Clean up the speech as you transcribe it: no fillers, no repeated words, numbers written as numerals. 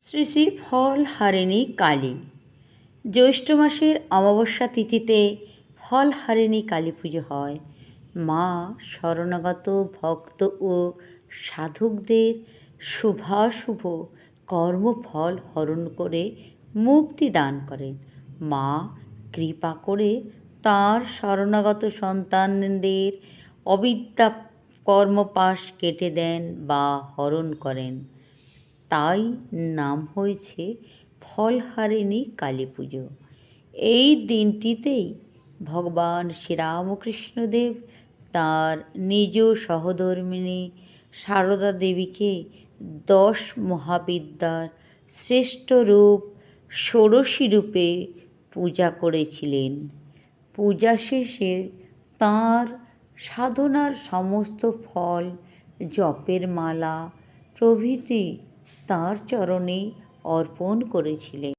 শ্রী শ্রী ফলহারিণী কালী। জ্যৈষ্ঠ মাসের অমাবস্যা তিথিতে ফলহারিণী কালী পুজো হয়। মা শরণাগত ভক্ত ও সাধকদের শুভাশুভ কর্মফল হরণ করে মুক্তি দান করেন। মা কৃপা করে তাঁর শরণাগত সন্তানদের অবিদ্যা কর্মপাশ কেটে দেন বা হরণ করেন। তাই নাম হয়েছে ফলহারিণী কালী পুজো। এই দিনটিতেই ভগবান শ্রীরামকৃষ্ণদেব তাঁর নিজ সহধর্মিণী সারদা দেবীকে 10 মহাবিদ্যার শ্রেষ্ঠ রূপ ষোড়শী রূপে পূজা করেছিলেন। পূজা শেষে তাঁর সাধনার সমস্ত ফল, জপের মালা প্রভৃতি তাঁর চরণে অর্পণ করেছিলেন।